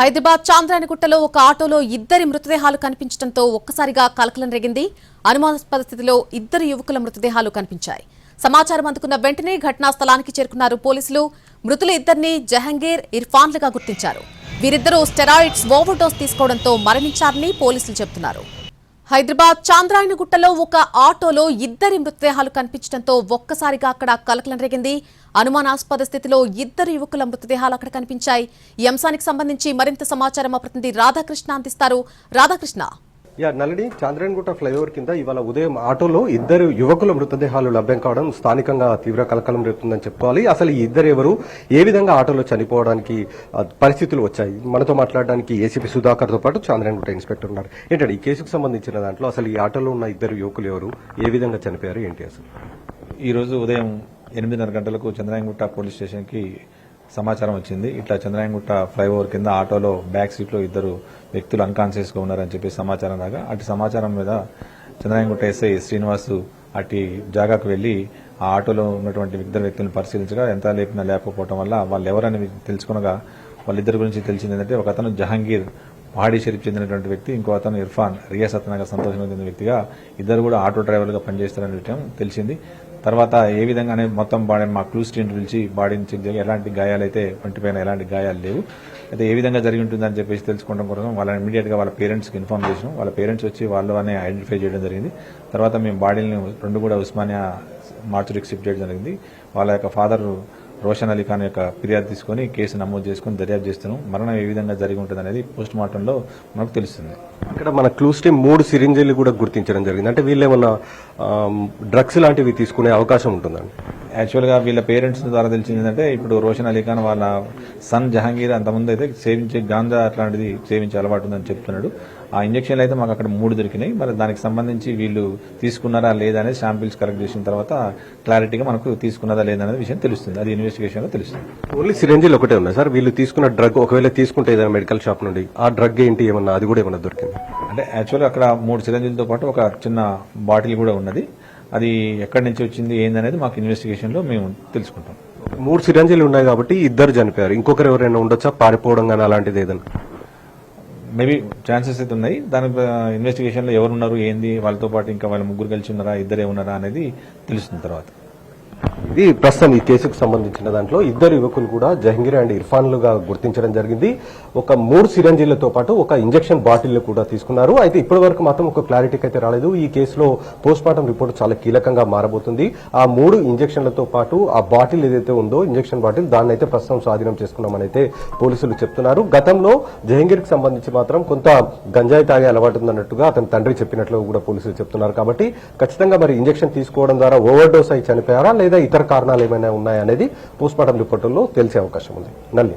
హైదరాబాద్ చాంద్రాయణగుట్టలో ఒక ఆటోలో ఇద్దరి మృతదేహాలు కనిపించడంతో ఒక్కసారిగా కలకలం రేగింది. అనుమానాస్పద స్థితిలో ఇద్దరు యువకుల మృతదేహాలు కనిపించాయి. సమాచారం అందుకున్న వెంటనే ఘటనా స్థలానికి చేరుకున్నారు పోలీసులు. మృతుల ఇద్దరిని జహంగీర్, ఇర్ఫాన్లుగా గుర్తించారు. వీరిద్దరూ స్టెరాయిడ్స్ ఓవర్డోస్ తీసుకోవడంతో మరణించారని పోలీసులు చెబుతున్నారు. హైదరాబాద్ చాంద్రాయణగుట్టలో ఒక ఆటోలో ఇద్దరి మృతదేహాలు కనిపించడంతో ఒక్కసారిగా అక్కడ కలకలం రేగింది. అనుమానాస్పద స్థితిలో ఇద్దరు యువకుల మృతదేహాలు అక్కడ కనిపించాయి. ఈ అంశానికి సంబంధించి మరింత సమాచారం మా ప్రతినిధి రాధాకృష్ణ అందిస్తారు. రాధాకృష్ణ, నల్లని చాంద్రాయణగుట్ట ఫ్లైఓవర్ కింద ఇవాళ ఉదయం ఆటోలో ఇద్దరు యువకుల మృతదేహాలు లభ్యం కావడం స్థానికంగా తీవ్ర కలకలం రేపుతుందని చెప్పుకోవాలి. అసలు ఈ ఇద్దరు ఎవరు, ఏ విధంగా ఆటోలో చనిపోవడానికి పరిస్థితులు వచ్చాయి? మనతో మాట్లాడడానికి ఏసీపీ సుధాకర్ తో పాటు చాంద్రాయణగుట్ట ఇన్స్పెక్టర్ ఉన్నారు. ఏంటంటే ఈ కేసుకు సంబంధించిన దాంట్లో అసలు ఈ ఆటోలో ఉన్న ఇద్దరు యువకులు ఎవరు, ఏ విధంగా చనిపోయారు, ఏంటి అసలు? ఈ రోజు ఉదయం 8:30 గంటలకు చంద్రాయణగుట్ట పోలీస్ స్టేషన్ కి సమాచారం వచ్చింది. ఇట్లా చంద్రాయణగుట్ట ఫ్లైఓవర్ కింద ఆటోలో బ్యాక్ సీట్ లో ఇద్దరు వ్యక్తులు అన్కాన్షియస్ గా ఉన్నారని చెప్పి సమాచారం రాగా, అటు సమాచారం మీద చంద్రాయణగుట్ట ఎస్ఐ శ్రీనివాసు అటు జాగాకు వెళ్లి ఆ ఆటోలో ఉన్నటువంటి ఇద్దరు వ్యక్తులను పరిశీలించగా ఎంత లేపినా లేకపోవడం వల్ల వాళ్ళు ఎవరని తెలుసుకునగా వాళ్ళిద్దరి గురించి తెలిసింది ఏంటంటే, ఒక అతను జహంగీర్ పహాడీ షరీఫ్ చెందినటువంటి వ్యక్తి, ఇంకో అతను ఇర్ఫాన్ రియాసత్ నగర్ సంతోషంగా చెందిన వ్యక్తిగా ఇద్దరు కూడా ఆటో డ్రైవర్లుగా పనిచేస్తారనే విషయం తెలిసింది. తర్వాత ఏ విధంగానే మొత్తం బాడీ మా క్లూస్ టీం పిలిచి బాడీని చెక్ చేసి ఎలాంటి గాయాలైతే ఒంటిపైన ఎలాంటి గాయాలు లేవు, అయితే ఏ విధంగా జరిగి ఉంటుందని చెప్పేసి తెలుసుకోవడం కోసం వాళ్ళని ఇమీడియట్ గా వాళ్ళ పేరెంట్స్కి ఇన్ఫార్మ్ చేసినాం. వాళ్ళ పేరెంట్స్ వచ్చి వాళ్ళని ఐడెంటిఫై చేయడం జరిగింది. తర్వాత మేము బాడీని రెండు కూడా ఉస్మానియా మార్చురీకి షిఫ్ట్ చేయడం జరిగింది. వాళ్ళ యొక్క ఫాదర్ రోషన్ అలీ ఖాన్ యొక్క ఫిర్యాదు తీసుకుని కేసు నమోదు చేసుకుని దర్యాప్తు చేస్తున్నాం. మరణం ఏ విధంగా జరిగి ఉంటుంది అనేది పోస్ట్ మార్టంలో మనకు తెలుస్తుంది. ఇక్కడ మన క్లూస్ టీం 3 సిరింజీలు కూడా గుర్తించడం జరిగింది. అంటే వీళ్ళు ఏమన్నా డ్రగ్స్ లాంటివి తీసుకునే అవకాశం ఉంటుందండి? యాక్చువల్ గా వీళ్ళ పేరెంట్స్ ద్వారా తెలిసింది ఏంటంటే, ఇప్పుడు రోషన్ అలీ ఖాన్ వాళ్ళ సన్ జహంగీర్ అంతకుముందు అయితే సేవించే గాంజా అట్లాంటిది సేవించే అలవాటు ఉందని చెప్తున్నాడు. ఆ ఇంజక్షన్లు అయితే మాకు అక్కడ 3 దొరికినాయి. మరి దానికి సంబంధించి వీళ్ళు తీసుకున్నారా లేదా అనేది శాంపిల్స్ కలెక్ట్ చేసిన తర్వాత క్లారిటీగా మనకు తీసుకున్నదా లేదా అనేది విషయం తెలుస్తుంది. అది ఇన్వెస్టిగేషన్ లో తెలుస్తుంది. ఓన్లీ సిరింజీలు ఒకటే ఉన్నాయి సార్. వీళ్ళు తీసుకున్న డ్రగ్ ఒకవేళ తీసుకుంటే ఏదైనా మెడికల్ షాప్ నుండి ఆ డ్రగ్ ఏంటి, ఏమన్నా అది కూడా ఏమన్నా దొరికింది? అంటే యాక్చువల్గా అక్కడ 3 సిరంజీలతో పాటు ఒక చిన్న బాటిల్ కూడా ఉన్నది. అది ఎక్కడి నుంచి వచ్చింది ఏందనేది మాకు ఇన్వెస్టిగేషన్ లో మేము తెలుసుకుంటాం. 3 సిరంజీలు ఉన్నాయి కాబట్టి ఇద్దరు చనిపోయారు. ఇంకొకరు ఎవరైనా ఉండొచ్చా, పారిపోవడం కానీ అలాంటిది ఏదైనా? మేబీ ఛాన్సెస్ అయితే ఉన్నాయి. దాని ఇన్వెస్టిగేషన్ లో ఎవరున్నారు ఏంది, వాళ్ళతో పాటు ఇంకా వాళ్ళ ముగ్గురు కలిసి ఉన్నారా, ఇద్దరే ఉన్నారా అనేది తెలుస్తుంది తర్వాత. ఇది ప్రస్తుతం ఈ కేసుకు సంబంధించిన దాంట్లో ఇద్దరు యువకులు కూడా జహంగీర్ అండ్ ఇర్ఫాన్లుగా గుర్తించడం జరిగింది. ఒక 3 సిరంజీలతో పాటు ఒక ఇంజెక్షన్ బాటిల్ కూడా తీసుకున్నారు. అయితే ఇప్పటి వరకు మాత్రం ఒక క్లారిటీకి అయితే రాలేదు. ఈ కేసులో పోస్ట్ మార్టం రిపోర్ట్ చాలా కీలకంగా మారబోతుంది. ఆ 3 ఇంజెక్షన్లతో పాటు ఆ బాటిల్ ఏదైతే ఉందో, ఇంజెక్షన్ బాటిల్, దాన్ని అయితే ప్రస్తుతం స్వాధీనం చేసుకున్నామని అయితే పోలీసులు చెప్తున్నారు. గతంలో జహంగీర్ కి సంబంధించి మాత్రం కొంత గంజాయి తాగే అలవాటు ఉందన్నట్టుగా అతని తండ్రి చెప్పినట్లు కూడా పోలీసులు చెప్తున్నారు. కాబట్టి ఖచ్చితంగా మరి ఇంజెక్షన్ తీసుకోవడం ద్వారా ఓవర్ డోస్ అయి చనిపోయారా లేదా ఇతర కారణాలు ఏమైనా ఉన్నాయా అనేది పోస్ట్ మార్టం రిపోర్టుల్లో తెలిసే అవకాశం ఉంది. నల్లి.